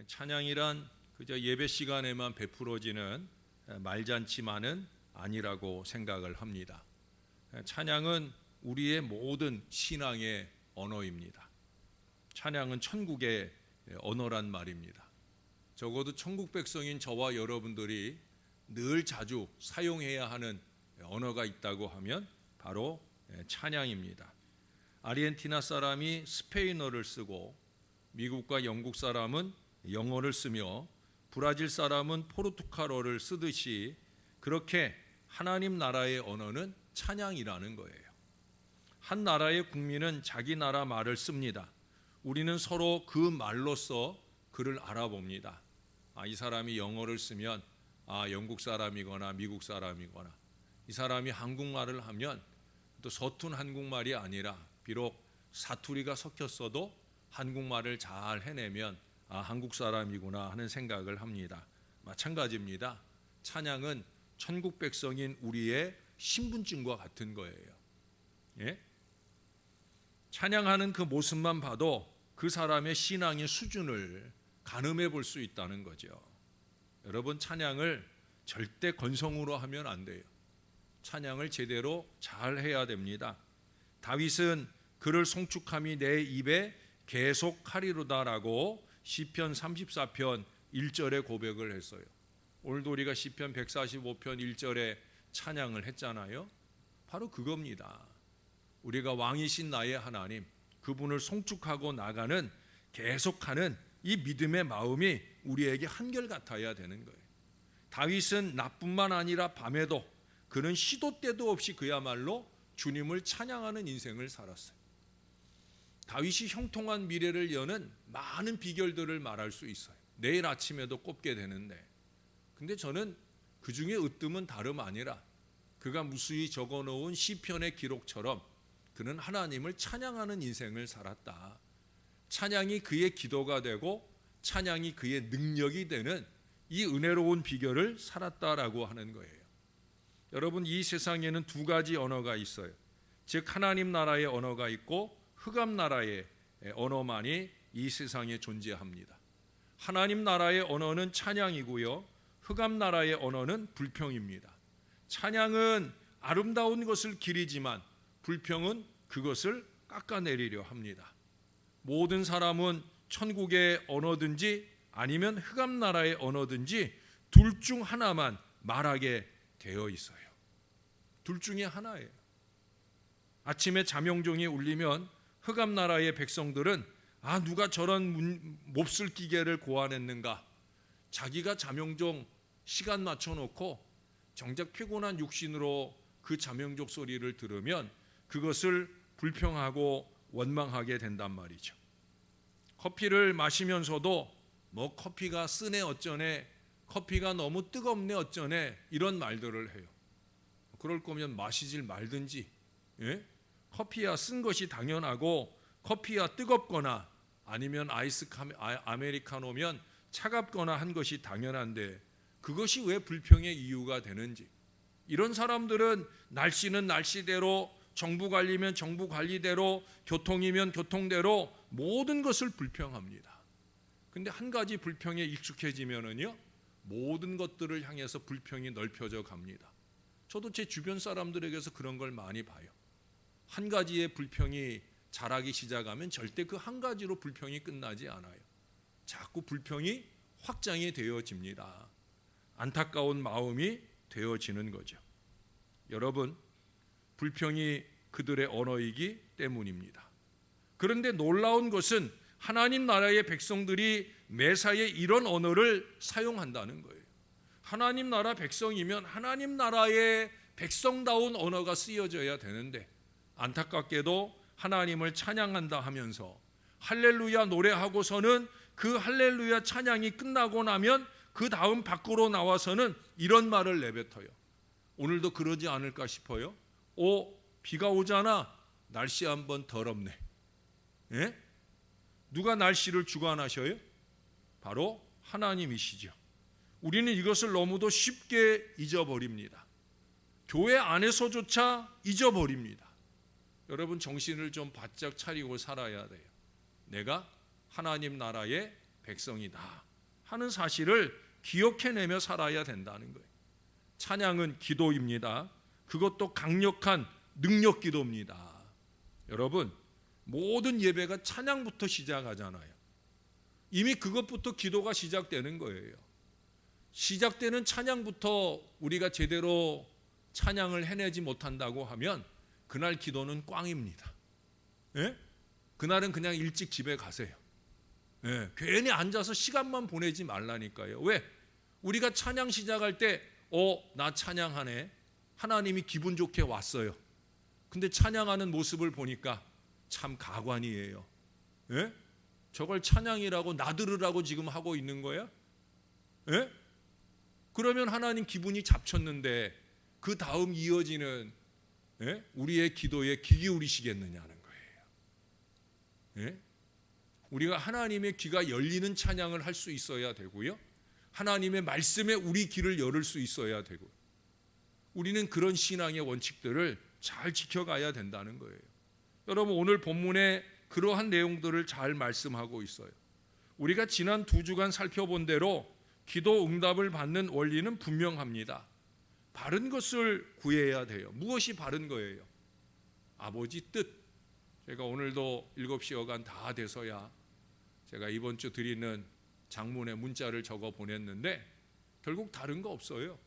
찬양이란 그저 예배 시간에만 베풀어지는 말잔치만은 아니라고 생각을 합니다. 찬양은 우리의 모든 신앙의 언어입니다. 찬양은 천국의 언어란 말입니다. 적어도 천국 백성인 저와 여러분들이 늘 자주 사용해야 하는 언어가 있다고 하면 바로 찬양입니다. 아르헨티나 사람이 스페인어를 쓰고 미국과 영국 사람은 영어를 쓰며 브라질 사람은 포르투갈어를 쓰듯이 그렇게 하나님 나라의 언어는 찬양이라는 거예요. 한 나라의 국민은 자기 나라 말을 씁니다. 우리는 서로 그 말로써 그를 알아봅니다. 이 사람이 영어를 쓰면 영국 사람이거나 미국 사람이거나, 이 사람이 한국말을 하면 또 서툰 한국말이 아니라 비록 사투리가 섞였어도 한국말을 잘 해내면 한국 사람이구나 하는 생각을 합니다. 마찬가지입니다. 찬양은 천국 백성인 우리의 신분증과 같은 거예요. 예? 찬양하는 그 모습만 봐도 그 사람의 신앙의 수준을 가늠해 볼 수 있다는 거죠. 여러분, 찬양을 절대 건성으로 하면 안 돼요. 찬양을 제대로 잘 해야 됩니다. 다윗은 그를 송축함이 내 입에 계속하리로다라고 시편 34편 1절에 고백을 했어요. 오늘도 우리가 시편 145편 1절에 찬양을 했잖아요. 바로 그겁니다. 우리가 왕이신 나의 하나님, 그분을 송축하고 나가는, 계속하는 이 믿음의 마음이 우리에게 한결같아야 되는 거예요. 다윗은 낮뿐만 아니라 밤에도, 그는 시도 때도 없이 그야말로 주님을 찬양하는 인생을 살았어요. 다윗이 형통한 미래를 여는 많은 비결들을 말할 수 있어요. 내일 아침에도 꼽게 되는데, 근데 저는 그 중에 으뜸은 다름 아니라 그가 무수히 적어놓은 시편의 기록처럼 그는 하나님을 찬양하는 인생을 살았다. 찬양이 그의 기도가 되고 찬양이 그의 능력이 되는 이 은혜로운 비결을 살았다라고 하는 거예요. 여러분, 이 세상에는 두 가지 언어가 있어요. 즉 하나님 나라의 언어가 있고 흑암 나라의 언어만이 이 세상에 존재합니다. 하나님 나라의 언어는 찬양이고요, 흑암 나라의 언어는 불평입니다. 찬양은 아름다운 것을 기리지만 불평은 그것을 깎아내리려 합니다. 모든 사람은 천국의 언어든지 아니면 흑암 나라의 언어든지 둘 중 하나만 말하게 되어 있어요. 둘 중에 하나예요. 아침에 자명종이 울리면 흑암 나라의 백성들은 누가 저런 몹쓸 기계를 고안했는가, 자기가 자명종 시간 맞춰놓고 정작 피곤한 육신으로 그 자명종 소리를 들으면 그것을 불평하고 원망하게 된단 말이죠. 커피를 마시면서도 커피가 쓰네 어쩌네, 커피가 너무 뜨겁네 어쩌네, 이런 말들을 해요. 그럴 거면 마시질 말든지. 예? 커피야 쓴 것이 당연하고, 커피야 뜨겁거나 아니면 아메리카노면 차갑거나 한 것이 당연한데 그것이 왜 불평의 이유가 되는지. 이런 사람들은 날씨는 날씨대로, 정부 관리면 정부 관리대로, 교통이면 교통대로 모든 것을 불평합니다. 근데 한 가지 불평에 익숙해지면은요, 모든 것들을 향해서 불평이 넓혀져 갑니다. 저도 제 주변 사람들에게서 그런 걸 많이 봐요. 한 가지의 불평이 자라기 시작하면 절대 그 한 가지로 불평이 끝나지 않아요. 자꾸 불평이 확장이 되어집니다. 안타까운 마음이 되어지는 거죠. 여러분, 불평이 그들의 언어이기 때문입니다. 그런데 놀라운 것은 하나님 나라의 백성들이 매사에 이런 언어를 사용한다는 거예요. 하나님 나라 백성이면 하나님 나라의 백성다운 언어가 쓰여져야 되는데, 안타깝게도 하나님을 찬양한다 하면서 할렐루야 노래하고서는 그 할렐루야 찬양이 끝나고 나면 그 다음 밖으로 나와서는 이런 말을 내뱉어요. 오늘도 그러지 않을까 싶어요. 비가 오잖아. 날씨 한번 더럽네. 예? 누가 날씨를 주관하셔요? 바로 하나님이시죠. 우리는 이것을 너무도 쉽게 잊어버립니다. 교회 안에서조차 잊어버립니다. 여러분, 정신을 좀 바짝 차리고 살아야 돼요. 내가 하나님 나라의 백성이다. 하는 사실을 기억해내며 살아야 된다는 거예요. 찬양은 기도입니다. 그것도 강력한 능력 기도입니다. 여러분, 모든 예배가 찬양부터 시작하잖아요. 이미 그것부터 기도가 시작되는 거예요. 시작되는 찬양부터 우리가 제대로 찬양을 해내지 못한다고 하면 그날 기도는 꽝입니다. 예? 그날은 그냥 일찍 집에 가세요. 예, 괜히 앉아서 시간만 보내지 말라니까요. 왜? 우리가 찬양 시작할 때 나 찬양하네. 하나님이 기분 좋게 왔어요. 근데 찬양하는 모습을 보니까 참 가관이에요. 예? 저걸 찬양이라고 나들으라고 지금 하고 있는 거야? 예? 그러면 하나님 기분이 잡쳤는데 그 다음 이어지는 우리의 기도에 귀 기울이시겠느냐는 거예요. 예? 우리가 하나님의 귀가 열리는 찬양을 할 수 있어야 되고요. 하나님의 말씀에 우리 귀를 열을 수 있어야 되고, 우리는 그런 신앙의 원칙들을 잘 지켜가야 된다는 거예요. 여러분, 오늘 본문에 그러한 내용들을 잘 말씀하고 있어요. 우리가 지난 2주간 살펴본 대로 기도 응답을 받는 원리는 분명합니다. 바른 것을 구해야 돼요. 무엇이 바른 거예요? 아버지 뜻. 제가 오늘도 7시 여간 다 돼서야 제가 이번 주 드리는 장문의 문자를 적어 보냈는데 결국 다른 거 없어요.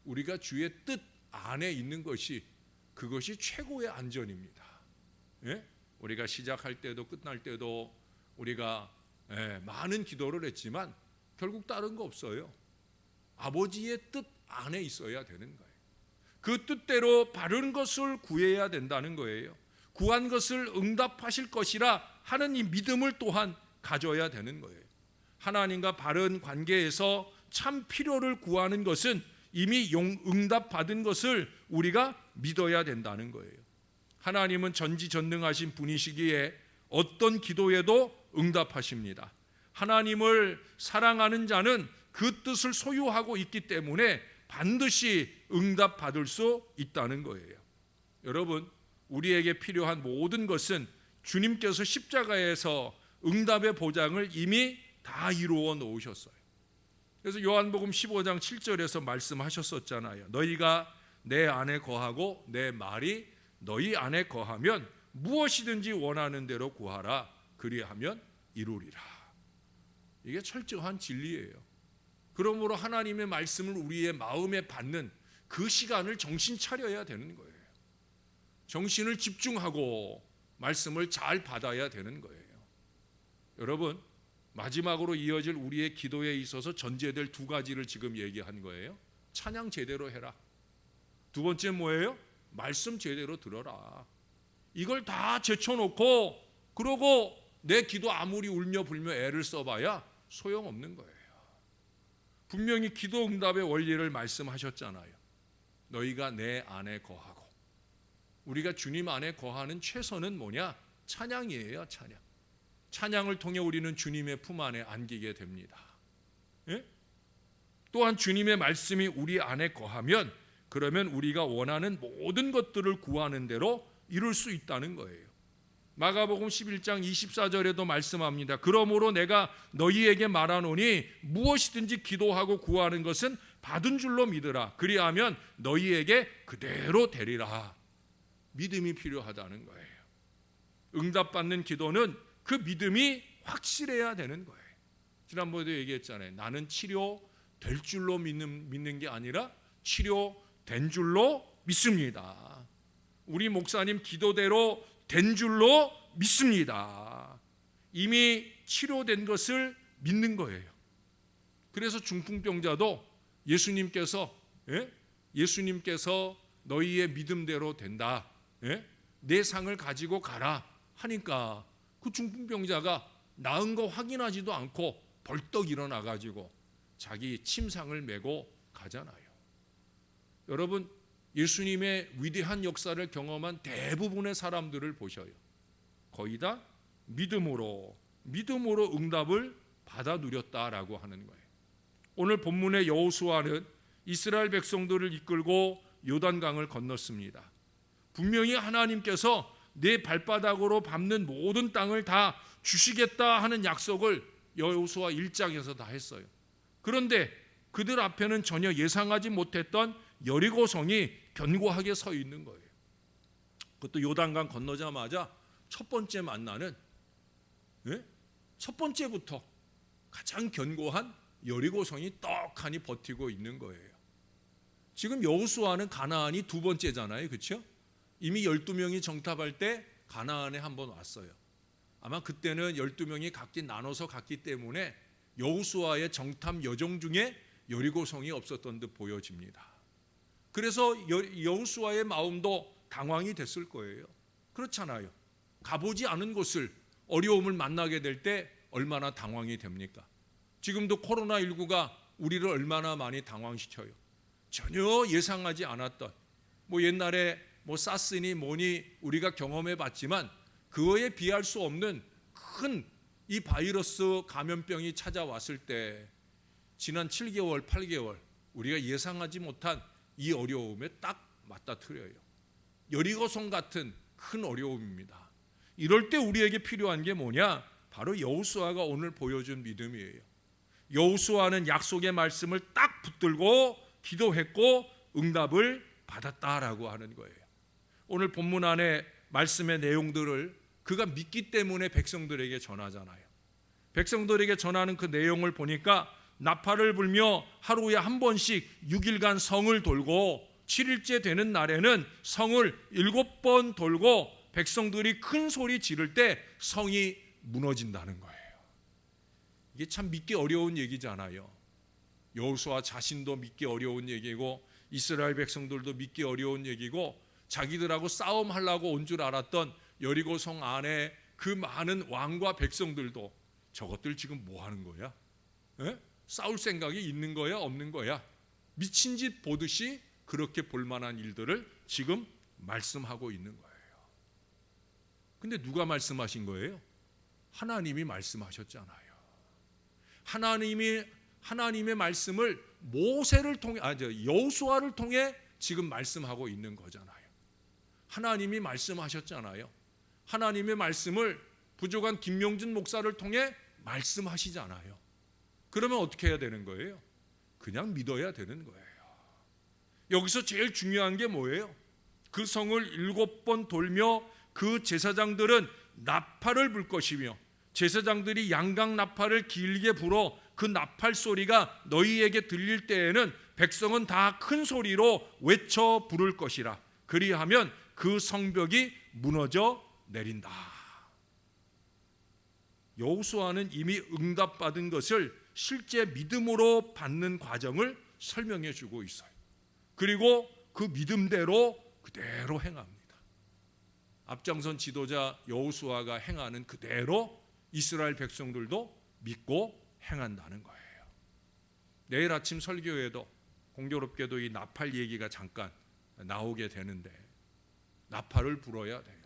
우리가 주의 뜻 안에 있는 것이, 그것이 최고의 안전입니다. 예? 우리가 시작할 때도 끝날 때도 우리가 많은 기도를 했지만 결국 다른 거 없어요. 아버지의 뜻 안에 있어야 되는 거예요. 그 뜻대로 바른 것을 구해야 된다는 거예요. 구한 것을 응답하실 것이라 하는 이 믿음을 또한 가져야 되는 거예요. 하나님과 바른 관계에서 참 필요를 구하는 것은 이미 응답받은 것을 우리가 믿어야 된다는 거예요. 하나님은 전지전능하신 분이시기에 어떤 기도에도 응답하십니다. 하나님을 사랑하는 자는 그 뜻을 소유하고 있기 때문에 반드시 응답받을 수 있다는 거예요. 여러분, 우리에게 필요한 모든 것은 주님께서 십자가에서 응답의 보장을 이미 다 이루어 놓으셨어요. 그래서 요한복음 15장 7절에서 말씀하셨었잖아요. 너희가 내 안에 거하고 내 말이 너희 안에 거하면 무엇이든지 원하는 대로 구하라. 그리하면 이루리라. 이게 철저한 진리예요. 그러므로 하나님의 말씀을 우리의 마음에 받는 그 시간을 정신 차려야 되는 거예요. 정신을 집중하고 말씀을 잘 받아야 되는 거예요. 여러분, 마지막으로 이어질 우리의 기도에 있어서 전제될 2가지를 지금 얘기한 거예요. 찬양 제대로 해라. 2번째 뭐예요? 말씀 제대로 들어라. 이걸 다 제쳐놓고 그러고 내 기도 아무리 울며 불며 애를 써봐야 소용없는 거예요. 분명히 기도 응답의 원리를 말씀하셨잖아요. 너희가 내 안에 거하고. 우리가 주님 안에 거하는 최선은 뭐냐? 찬양이에요. 찬양. 찬양을 통해 우리는 주님의 품 안에 안기게 됩니다. 예? 또한 주님의 말씀이 우리 안에 거하면 그러면 우리가 원하는 모든 것들을 구하는 대로 이룰 수 있다는 거예요. 마가복음 11장 24절에도 말씀합니다. 그러므로 내가 너희에게 말하노니 무엇이든지 기도하고 구하는 것은 받은 줄로 믿으라. 그리하면 너희에게 그대로 되리라. 믿음이 필요하다는 거예요. 응답받는 기도는 그 믿음이 확실해야 되는 거예요. 지난번에도 얘기했잖아요. 나는 치료될 줄로 믿는 게 아니라 치료된 줄로 믿습니다. 우리 목사님 기도대로 된 줄로 믿습니다. 이미 치료된 것을 믿는 거예요. 그래서 중풍병자도 예수님께서 너희의 믿음대로 된다. 내 상을 가지고 가라 하니까 그 중풍병자가 나은 거 확인하지도 않고 벌떡 일어나가지고 자기 침상을 메고 가잖아요. 여러분, 예수님의 위대한 역사를 경험한 대부분의 사람들을 보셔요. 거의 다 믿음으로 응답을 받아 누렸다라고 하는 거예요. 오늘 본문의 여호수아는 이스라엘 백성들을 이끌고 요단강을 건넜습니다. 분명히 하나님께서 내 발바닥으로 밟는 모든 땅을 다 주시겠다 하는 약속을 여호수아 1장에서 다 했어요. 그런데 그들 앞에는 전혀 예상하지 못했던 여리고성이 견고하게 서 있는 거예요. 그것도 요단강 건너자마자 첫 번째 만나는, 첫 번째부터 가장 견고한 여리고성이 떡하니 버티고 있는 거예요. 지금 여호수아는 가나안이 두 번째잖아요, 그렇죠? 이미 12명이 정탐할 때 가나안에 한번 왔어요. 아마 그때는 12명이 각기 나눠서 갔기 때문에 여호수아의 정탐 여정 중에 여리고성이 없었던 듯 보여집니다. 그래서 여호수아의 마음도 당황이 됐을 거예요. 그렇잖아요. 가보지 않은 곳을 어려움을 만나게 될 때 얼마나 당황이 됩니까? 지금도 코로나19가 우리를 얼마나 많이 당황시켜요. 전혀 예상하지 않았던, 옛날에 사스니 뭐니 우리가 경험해 봤지만 그거에 비할 수 없는 큰 이 바이러스 감염병이 찾아왔을 때 지난 7개월, 8개월 우리가 예상하지 못한 이 어려움에 딱 맞닥뜨려요. 여리고성 같은 큰 어려움입니다. 이럴 때 우리에게 필요한 게 뭐냐? 바로 여호수아가 오늘 보여준 믿음이에요. 여호수아는 약속의 말씀을 딱 붙들고 기도했고 응답을 받았다라고 하는 거예요. 오늘 본문 안에 말씀의 내용들을 그가 믿기 때문에 백성들에게 전하잖아요. 백성들에게 전하는 그 내용을 보니까 나팔을 불며 하루에 한 번씩 6일간 성을 돌고 7일째 되는 날에는 성을 7번 돌고 백성들이 큰 소리 지를 때 성이 무너진다는 거예요. 이게 참 믿기 어려운 얘기잖아요. 여호수아 자신도 믿기 어려운 얘기고 이스라엘 백성들도 믿기 어려운 얘기고 자기들하고 싸움하려고 온 줄 알았던 여리고성 안에 그 많은 왕과 백성들도 저것들 지금 뭐 하는 거야? 싸울 생각이 있는 거야? 없는 거야? 미친 짓 보듯이 그렇게 볼만한 일들을 지금 말씀하고 있는 거예요. 근데 누가 말씀하신 거예요? 하나님이 말씀하셨잖아요. 하나님의 말씀을 모세를 통해, 여호수아를 통해 지금 말씀하고 있는 거잖아요. 하나님이 말씀하셨잖아요. 하나님의 말씀을 부족한 김명준 목사를 통해 말씀하시잖아요. 그러면 어떻게 해야 되는 거예요? 그냥 믿어야 되는 거예요. 여기서 제일 중요한 게 뭐예요? 그 성을 7번 돌며 그 제사장들은 나팔을 불 것이며 제사장들이 양각 나팔을 길게 불어 그 나팔 소리가 너희에게 들릴 때에는 백성은 다 큰 소리로 외쳐 부를 것이라. 그리하면 그 성벽이 무너져 내린다. 여호수아는 이미 응답받은 것을 실제 믿음으로 받는 과정을 설명해 주고 있어요. 그리고 그 믿음대로 그대로 행합니다. 앞장선 지도자 여호수아가 행하는 그대로 이스라엘 백성들도 믿고 행한다는 거예요. 내일 아침 설교에도 공교롭게도 이 나팔 얘기가 잠깐 나오게 되는데 나팔을 불어야 돼요.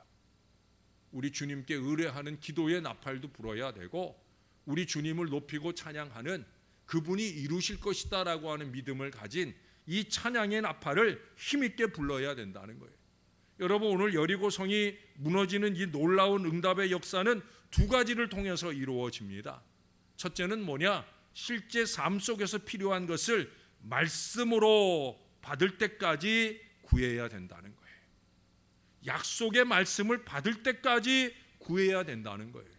우리 주님께 의뢰하는 기도의 나팔도 불어야 되고 우리 주님을 높이고 찬양하는 그분이 이루실 것이다라고 하는 믿음을 가진 이 찬양의 나팔을 힘있게 불러야 된다는 거예요. 여러분, 오늘 여리고성이 무너지는 이 놀라운 응답의 역사는 두 가지를 통해서 이루어집니다. 첫째는 뭐냐? 실제 삶 속에서 필요한 것을 말씀으로 받을 때까지 구해야 된다는 거예요. 약속의 말씀을 받을 때까지 구해야 된다는 거예요.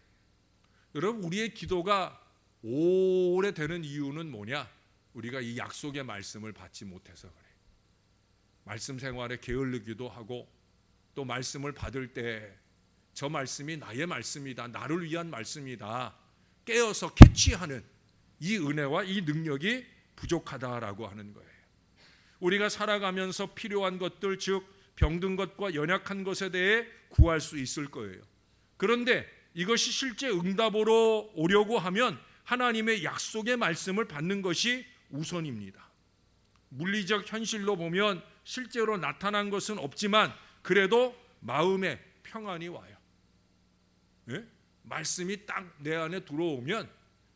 여러분, 우리의 기도가 오래되는 이유는 뭐냐? 우리가 이 약속의 말씀을 받지 못해서 그래요. 말씀 생활에 게을르기도 하고 또 말씀을 받을 때 저 말씀이 나의 말씀이다, 나를 위한 말씀이다 깨어서 캐치하는 이 은혜와 이 능력이 부족하다라고 하는 거예요. 우리가 살아가면서 필요한 것들, 즉 병든 것과 연약한 것에 대해 구할 수 있을 거예요. 그런데 이것이 실제 응답으로 오려고 하면 하나님의 약속의 말씀을 받는 것이 우선입니다. 물리적 현실로 보면 실제로 나타난 것은 없지만 그래도 마음에 평안이 와요. 말씀이 딱 내 안에 들어오면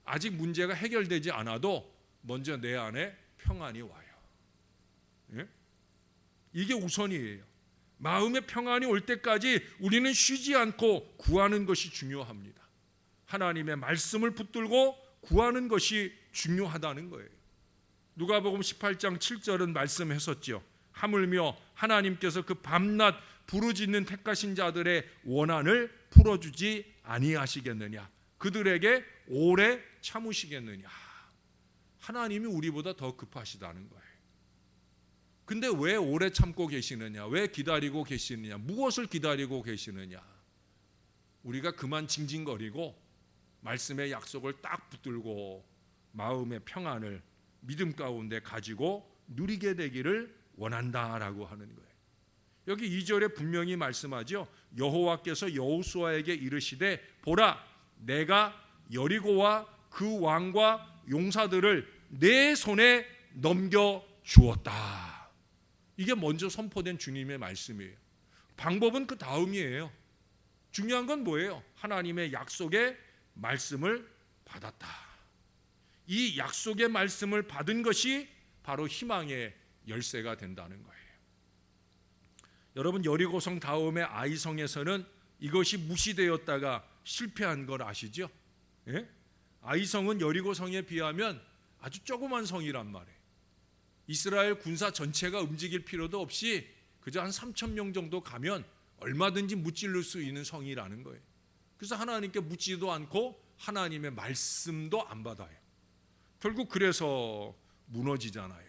아직 문제가 해결되지 않아도 먼저 내 안에 평안이 와요. 이게 우선이에요. 마음의 평안이 올 때까지 우리는 쉬지 않고 구하는 것이 중요합니다. 하나님의 말씀을 붙들고 구하는 것이 중요하다는 거예요. 누가복음 18장 7절은 말씀했었죠. 하물며 하나님께서 그 밤낮 부르짖는 택하신 자들의 원한을 풀어주지 아니하시겠느냐, 그들에게 오래 참으시겠느냐. 하나님이 우리보다 더 급하시다는 거예요. 근데 왜 오래 참고 계시느냐, 왜 기다리고 계시느냐, 무엇을 기다리고 계시느냐. 우리가 그만 징징거리고 말씀의 약속을 딱 붙들고 마음의 평안을 믿음 가운데 가지고 누리게 되기를 원한다라고 하는 거예요. 여기 2절에 분명히 말씀하죠. 여호와께서 여호수아에게 이르시되 보라, 내가 여리고와 그 왕과 용사들을 내 손에 넘겨 주었다. 이게 먼저 선포된 주님의 말씀이에요. 방법은 그 다음이에요. 중요한 건 뭐예요? 하나님의 약속의 말씀을 받았다. 이 약속의 말씀을 받은 것이 바로 희망의 열쇠가 된다는 거예요. 여러분, 여리고성 다음에 아이성에서는 이것이 무시되었다가 실패한 걸 아시죠? 예? 아이성은 여리고성에 비하면 아주 조그만 성이란 말이에요. 이스라엘 군사 전체가 움직일 필요도 없이 그저 한 3,000명 정도 가면 얼마든지 무찌를 수 있는 성이라는 거예요. 그래서 하나님께 묻지도 않고 하나님의 말씀도 안 받아요. 결국 그래서 무너지잖아요.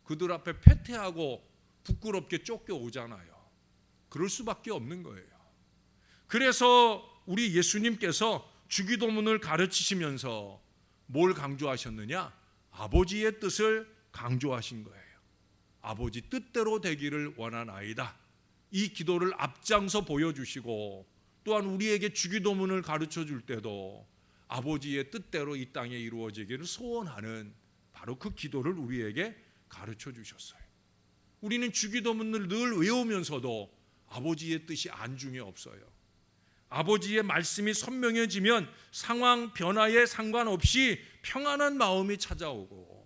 그들 앞에 패퇴하고 부끄럽게 쫓겨오잖아요. 그럴 수밖에 없는 거예요. 그래서 우리 예수님께서 주기도문을 가르치시면서 뭘 강조하셨느냐? 아버지의 뜻을 강조하신 거예요. 아버지 뜻대로 되기를 원하나이다. 이 기도를 앞장서 보여주시고, 또한 우리에게 주기도문을 가르쳐 줄 때도 아버지의 뜻대로 이 땅에 이루어지기를 소원하는 바로 그 기도를 우리에게 가르쳐 주셨어요. 우리는 주기도문을 늘 외우면서도 아버지의 뜻이 안중에 없어요. 아버지의 말씀이 선명해지면 상황 변화에 상관없이 평안한 마음이 찾아오고,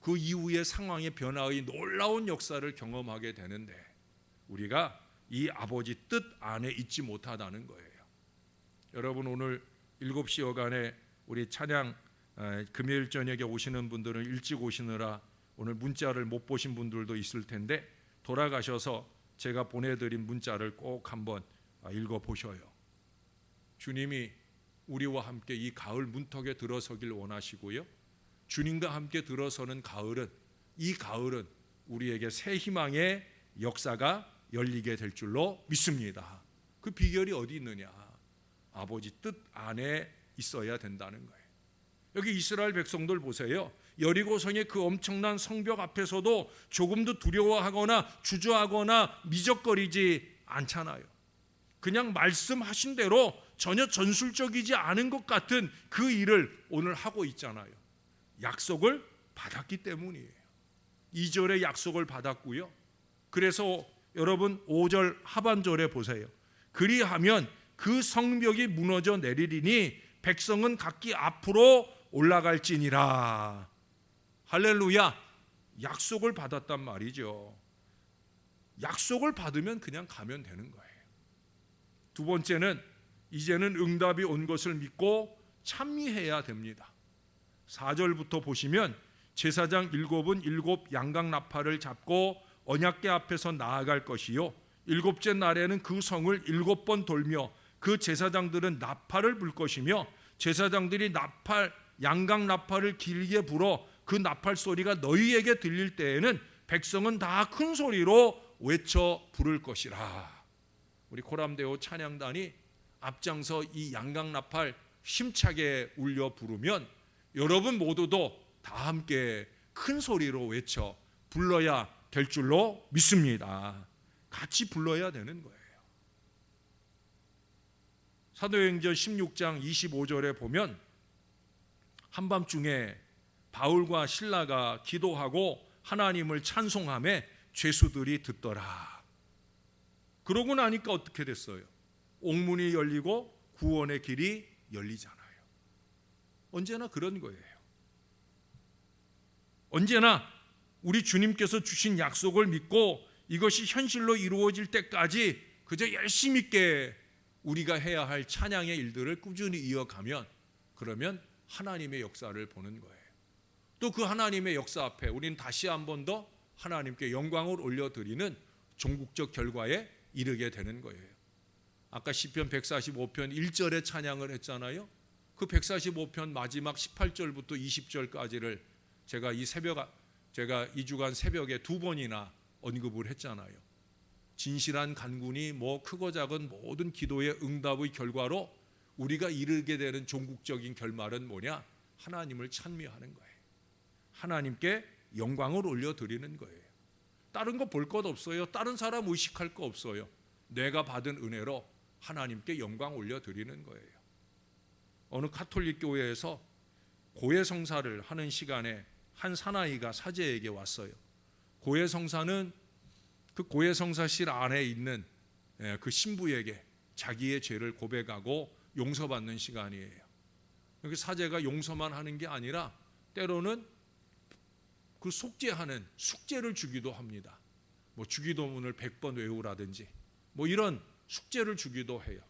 그 이후의 상황의 변화의 놀라운 역사를 경험하게 되는데, 우리가 이 아버지 뜻 안에 있지 못하다는 거예요. 여러분, 오늘 7시 여간에 우리 찬양 금요일 저녁에 오시는 분들은 일찍 오시느라 오늘 문자를 못 보신 분들도 있을 텐데, 돌아가셔서 제가 보내드린 문자를 꼭 한번 읽어보셔요. 주님이 우리와 함께 이 가을 문턱에 들어서길 원하시고요, 주님과 함께 들어서는 가을은, 이 가을은 우리에게 새 희망의 역사가 열리게 될 줄로 믿습니다. 그 비결이 어디 있느냐? 아버지 뜻 안에 있어야 된다는 거예요. 여기 이스라엘 백성들 보세요. 여리고성의 그 엄청난 성벽 앞에서도 조금도 두려워하거나 주저하거나 미적거리지 않잖아요. 그냥 말씀하신 대로 전혀 전술적이지 않은 것 같은 그 일을 오늘 하고 있잖아요. 약속을 받았기 때문이에요. 2절에 약속을 받았고요. 그래서 여러분 5절 하반절에 보세요. 그리하면 그 성벽이 무너져 내리리니 백성은 각기 앞으로 올라갈지니라. 할렐루야. 약속을 받았단 말이죠. 약속을 받으면 그냥 가면 되는 거예요. 두 번째는 이제는 응답이 온 것을 믿고 찬미해야 됩니다. 4절부터 보시면 제사장 7은 7 양각 나팔을 잡고 언약궤 앞에서 나아갈 것이요, 7째 날에는 그 성을 7번 돌며 그 제사장들은 나팔을 불 것이며, 제사장들이 양각 나팔을 길게 불어 그 나팔 소리가 너희에게 들릴 때에는 백성은 다 큰 소리로 외쳐 부를 것이라. 우리 코람데오 찬양단이 앞장서 이 양각 나팔 힘차게 울려 부르면 여러분 모두도 다 함께 큰 소리로 외쳐 불러야 될 줄로 믿습니다. 같이 불러야 되는 거예요. 사도행전 16장 25절에 보면 한밤중에 바울과 실라가 기도하고 하나님을 찬송하며 죄수들이 듣더라. 그러고 나니까 어떻게 됐어요? 옥문이 열리고 구원의 길이 열리잖아요. 언제나 그런 거예요. 언제나 우리 주님께서 주신 약속을 믿고 이것이 현실로 이루어질 때까지 그저 열심 있게 우리가 해야 할 찬양의 일들을 꾸준히 이어가면, 그러면 하나님의 역사를 보는 거예요. 또 그 하나님의 역사 앞에 우리는 다시 한 번 더 하나님께 영광을 올려드리는 종국적 결과에 이르게 되는 거예요. 아까 시편 145편 1절에 찬양을 했잖아요. 그 145편 마지막 18절부터 20절까지를 제가 이 주간 새벽에 2번이나 언급을 했잖아요. 진실한 간군이 뭐 크고 작은 모든 기도의 응답의 결과로 우리가 이르게 되는 종국적인 결말은 뭐냐? 하나님을 찬미하는 거예요. 하나님께 영광을 올려드리는 거예요. 다른 거 볼 것 없어요. 다른 사람 의식할 거 없어요. 내가 받은 은혜로 하나님께 영광 올려드리는 거예요. 어느 카톨릭 교회에서 고해성사를 하는 시간에 한 사나이가 사제에게 왔어요. 고해성사는 그 고해성사실 안에 있는 그 신부에게 자기의 죄를 고백하고 용서받는 시간이에요. 여기 사제가 용서만 하는 게 아니라 때로는 그 속죄하는 숙제를 주기도 합니다. 뭐 주기도문을 100번 외우라든지 뭐 이런 숙제를 주기도 해요.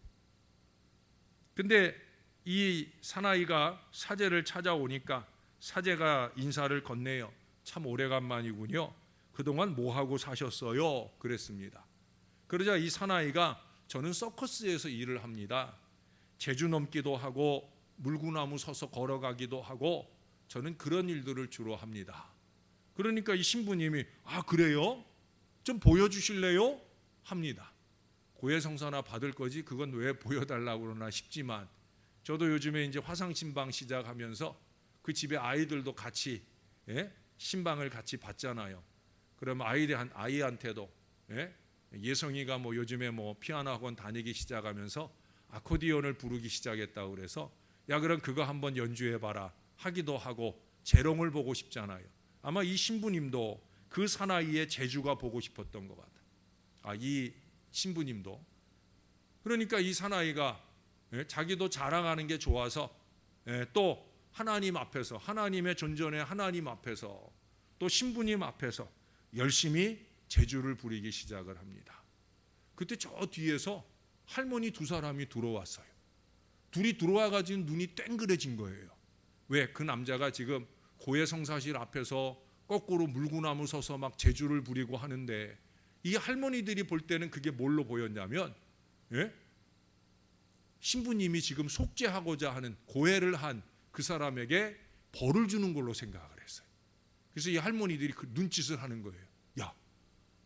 근데 이 사나이가 사제를 찾아오니까 사제가 인사를 건네요. 참 오래간만이군요. 그동안 뭐 하고 사셨어요? 그랬습니다. 그러자 이 사나이가 저는 서커스에서 일을 합니다. 제주 넘기도 하고 물구나무 서서 걸어가기도 하고 저는 그런 일들을 주로 합니다. 그러니까 이 신부님이 아 그래요? 좀 보여주실래요? 합니다. 고해성사나 받을 거지 그건 왜 보여달라고 그러나 싶지만 저도 요즘에 이제 화상신방 시작하면서 그 집에 아이들도 같이 신방을 같이 받잖아요. 그럼 아이한테도 예성이가 뭐 요즘에 뭐 피아노 학원 다니기 시작하면서 아코디언을 부르기 시작했다고 그래서 야 그럼 그거 한번 연주해 봐라 하기도 하고 재롱을 보고 싶잖아요. 아마 이 신부님도 그 사나이의 재주가 보고 싶었던 것 같아요. 이 신부님도 그러니까 이 사나이가 자기도 자랑하는 게 좋아서 또 하나님 앞에서 하나님의 존전의 하나님 앞에서 또 신부님 앞에서 열심히 재주를 부리기 시작을 합니다. 그때 저 뒤에서 할머니 2사람이 들어왔어요. 둘이 들어와가지고 눈이 땡그레진 거예요. 왜? 그 남자가 지금 고해성사실 앞에서 거꾸로 물구나무 서서 막 재주를 부리고 하는데 이 할머니들이 볼 때는 그게 뭘로 보였냐면 신부님이 지금 속죄하고자 하는 고해를 한 그 사람에게 벌을 주는 걸로 생각을 했어요. 그래서 이 할머니들이 그 눈짓을 하는 거예요. 야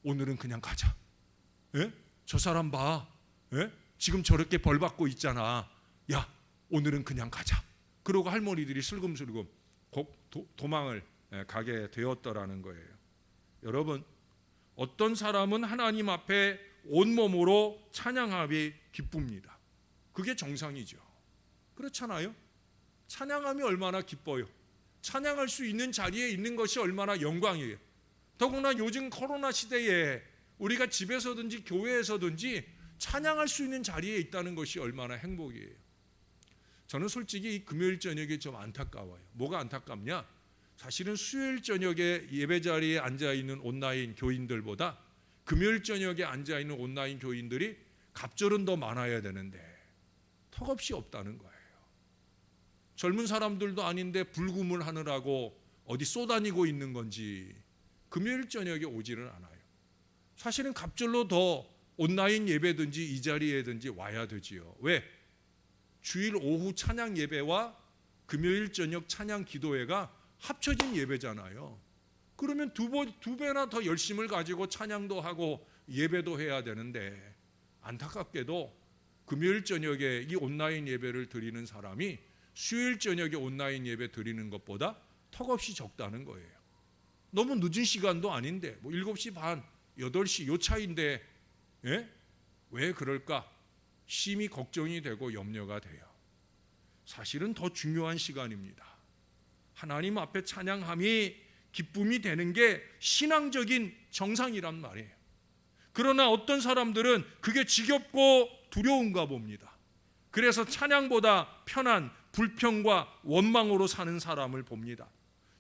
오늘은 그냥 가자. 저 사람 봐. 지금 저렇게 벌 받고 있잖아. 야 오늘은 그냥 가자. 그러고 할머니들이 슬금슬금 도망을 가게 되었더라는 거예요. 여러분 어떤 사람은 하나님 앞에 온몸으로 찬양함이 기쁩니다. 그게 정상이죠. 그렇잖아요. 찬양함이 얼마나 기뻐요. 찬양할 수 있는 자리에 있는 것이 얼마나 영광이에요. 더구나 요즘 코로나 시대에 우리가 집에서든지 교회에서든지 찬양할 수 있는 자리에 있다는 것이 얼마나 행복이에요. 저는 솔직히 이 금요일 저녁에 좀 안타까워요. 뭐가 안타깝냐? 사실은 수요일 저녁에 예배 자리에 앉아있는 온라인 교인들보다 금요일 저녁에 앉아있는 온라인 교인들이 갑절은 더 많아야 되는데 턱없이 없다는 거예요. 젊은 사람들도 아닌데 불금을 하느라고 어디 쏘다니고 있는 건지 금요일 저녁에 오지는 않아요. 사실은 갑절로 더 온라인 예배든지 이 자리에든지 와야 되지요. 왜? 주일 오후 찬양 예배와 금요일 저녁 찬양 기도회가 합쳐진 예배잖아요. 그러면 두 배나 더 열심을 가지고 찬양도 하고 예배도 해야 되는데 안타깝게도 금요일 저녁에 이 온라인 예배를 드리는 사람이 수요일 저녁에 온라인 예배 드리는 것보다 턱없이 적다는 거예요. 너무 늦은 시간도 아닌데 뭐 7시 반, 8시 요 차인데 왜 그럴까? 심히 걱정이 되고 염려가 돼요. 사실은 더 중요한 시간입니다. 하나님 앞에 찬양함이 기쁨이 되는 게 신앙적인 정상이란 말이에요. 그러나 어떤 사람들은 그게 지겹고 두려운가 봅니다. 그래서 찬양보다 편한 불평과 원망으로 사는 사람을 봅니다.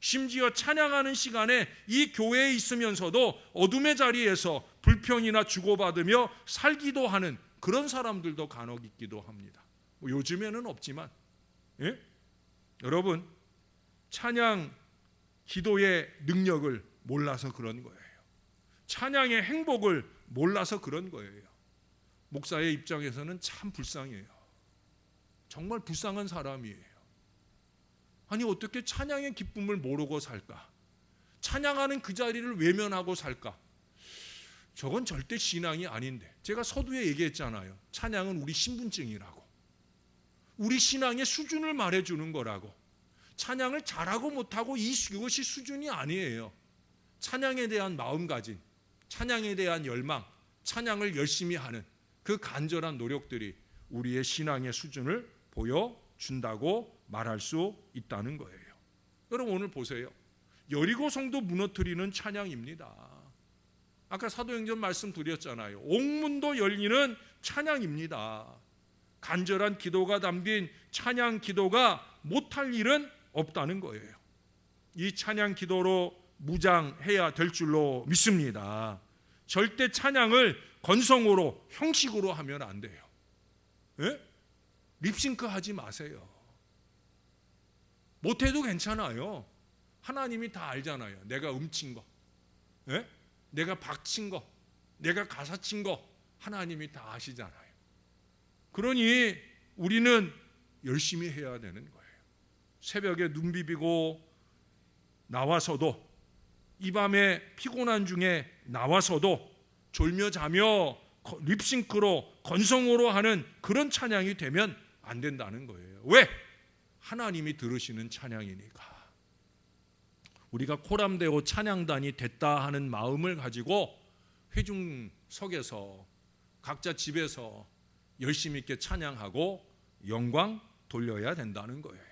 심지어 찬양하는 시간에 이 교회에 있으면서도 어둠의 자리에서 불평이나 주고받으며 살기도 하는 그런 사람들도 간혹 있기도 합니다. 뭐 요즘에는 없지만 여러분 찬양 기도의 능력을 몰라서 그런 거예요. 찬양의 행복을 몰라서 그런 거예요. 목사의 입장에서는 참 불쌍해요. 정말 불쌍한 사람이에요. 아니 어떻게 찬양의 기쁨을 모르고 살까? 찬양하는 그 자리를 외면하고 살까? 저건 절대 신앙이 아닌데, 제가 서두에 얘기했잖아요. 찬양은 우리 신분증이라고, 우리 신앙의 수준을 말해주는 거라고. 찬양을 잘하고 못하고 이것이 수준이 아니에요. 찬양에 대한 마음가짐, 찬양에 대한 열망, 찬양을 열심히 하는 그 간절한 노력들이 우리의 신앙의 수준을 보여준다고 말할 수 있다는 거예요. 여러분 오늘 보세요. 여리고 성도 무너뜨리는 찬양입니다. 아까 사도행전 말씀드렸잖아요. 옥문도 열리는 찬양입니다. 간절한 기도가 담긴 찬양 기도가 못할 일은 없다는 거예요. 이 찬양 기도로 무장해야 될 줄로 믿습니다. 절대 찬양을 건성으로 형식으로 하면 안 돼요. 예? 립싱크 하지 마세요. 못해도 괜찮아요. 하나님이 다 알잖아요. 내가 음친 거, 예? 내가 박친 거, 내가 가사친 거 하나님이 다 아시잖아요. 그러니 우리는 열심히 해야 되는 거예요. 새벽에 눈 비비고 나와서도, 이 밤에 피곤한 중에 나와서도 졸며 자며 립싱크로 건성으로 하는 그런 찬양이 되면 안 된다는 거예요. 왜? 하나님이 들으시는 찬양이니까. 우리가 코람데오 찬양단이 됐다 하는 마음을 가지고 회중석에서 각자 집에서 열심히 있게 찬양하고 영광 돌려야 된다는 거예요.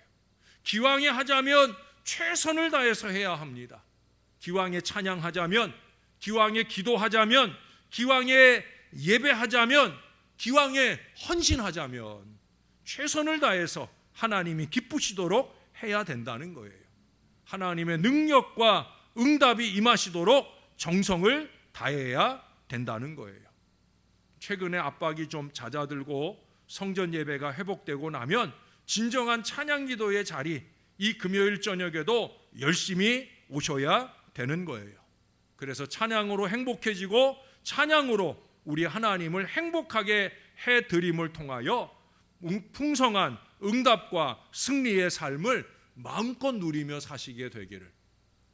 기왕에 하자면 최선을 다해서 해야 합니다. 기왕에 찬양하자면, 기왕에 기도하자면, 기왕에 예배하자면, 기왕에 헌신하자면 최선을 다해서 하나님이 기쁘시도록 해야 된다는 거예요. 하나님의 능력과 응답이 임하시도록 정성을 다해야 된다는 거예요. 최근에 압박이 좀 잦아들고 성전 예배가 회복되고 나면 진정한 찬양 기도의 자리, 이 금요일 저녁에도 열심히 오셔야 되는 거예요. 그래서 찬양으로 행복해지고 찬양으로 우리 하나님을 행복하게 해드림을 통하여 풍성한 응답과 승리의 삶을 마음껏 누리며 사시게 되기를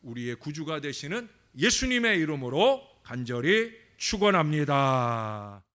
우리의 구주가 되시는 예수님의 이름으로 간절히 축원합니다.